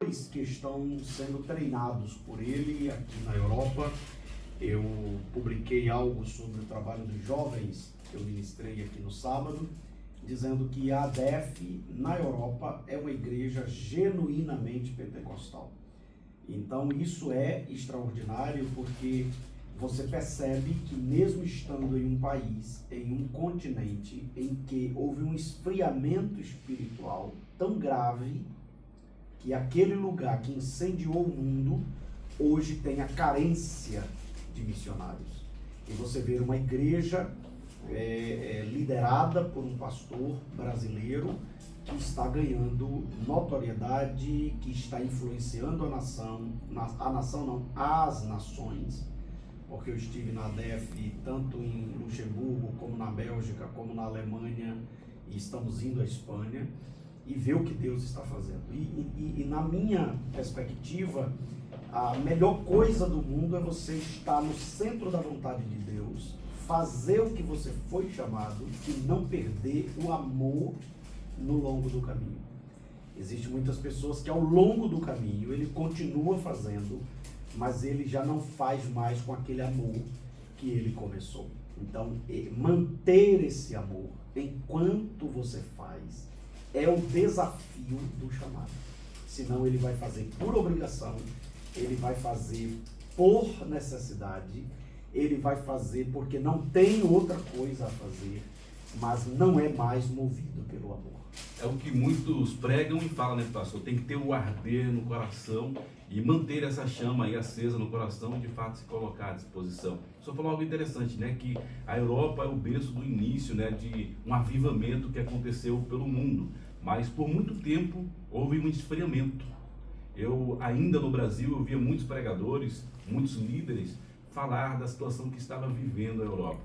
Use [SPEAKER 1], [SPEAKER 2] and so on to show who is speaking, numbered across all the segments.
[SPEAKER 1] pastores que estão sendo treinados por ele aqui na Europa. Eu publiquei algo sobre o trabalho dos jovens que eu ministrei aqui no sábado, dizendo que a ADEF na Europa é uma igreja genuinamente pentecostal. Então isso é extraordinário, porque você percebe que mesmo estando em um país, em um continente em que houve um esfriamento espiritual tão grave, que aquele lugar que incendiou o mundo, hoje tem a carência de missionários. E você vê uma igreja liderada por um pastor brasileiro que está ganhando notoriedade, que está influenciando a nação, as nações, porque eu estive na ADEF tanto em Luxemburgo, como na Bélgica, como na Alemanha, e estamos indo à Espanha, e ver o que Deus está fazendo. E na minha perspectiva, a melhor coisa do mundo é você estar no centro da vontade de Deus, fazer o que você foi chamado e não perder o amor no longo do caminho. Existem muitas pessoas que ao longo do caminho ele continua fazendo, mas ele já não faz mais com aquele amor que ele começou. Então, manter esse amor enquanto você faz é o desafio do chamado. Senão ele vai fazer por obrigação, ele vai fazer por necessidade, ele vai fazer porque não tem outra coisa a fazer, mas não é mais movido pelo amor.
[SPEAKER 2] É o que muitos pregam e falam, né, pastor? Tem que ter o arder no coração e manter essa chama aí acesa no coração e de fato se colocar à disposição. O senhor falou algo interessante, né? Que a Europa é o berço do início, né, de um avivamento que aconteceu pelo mundo. Mas por muito tempo houve um esfriamento. Eu ainda no Brasil eu via muitos pregadores, muitos líderes falar da situação que estava vivendo a Europa.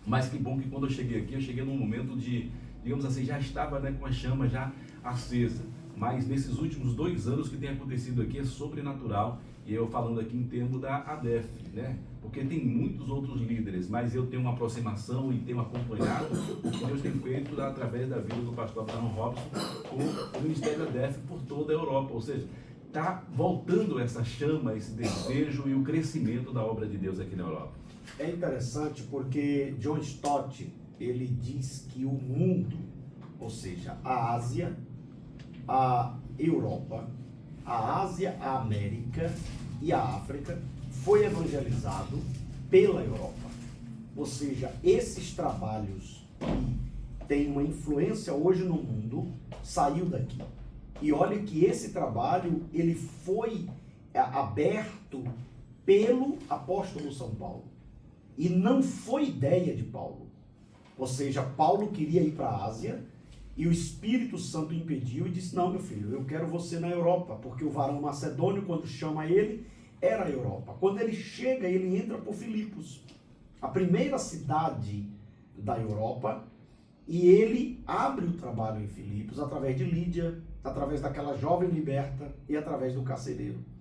[SPEAKER 2] Mas que bom que quando eu cheguei aqui, eu cheguei num momento de, digamos assim, já estava, né, com a chama já acesa. Mas nesses últimos 2 anos que tem acontecido aqui é sobrenatural. E eu falando aqui em termos da ADEF, né? Porque tem muitos outros líderes, mas eu tenho uma aproximação e tenho acompanhado o que Deus tem feito através da vida do pastor Abraham Robson com o Ministério da ADEF por toda a Europa. Ou seja, está voltando essa chama, esse desejo e o crescimento da obra de Deus aqui na Europa.
[SPEAKER 1] É interessante porque John Stott, ele diz que o mundo, ou seja, a Ásia, a Europa, a Ásia, a América e a África foi evangelizado pela Europa. Ou seja, esses trabalhos que têm uma influência hoje no mundo saiu daqui. E olha que esse trabalho ele foi aberto pelo apóstolo São Paulo. E não foi ideia de Paulo. Ou seja, Paulo queria ir para a Ásia e o Espírito Santo impediu e disse: não, meu filho, eu quero você na Europa, porque o varão macedônio, quando chama ele, era a Europa. Quando ele chega, ele entra por Filipos, a primeira cidade da Europa, e ele abre o trabalho em Filipos através de Lídia, através daquela jovem liberta e através do carcereiro.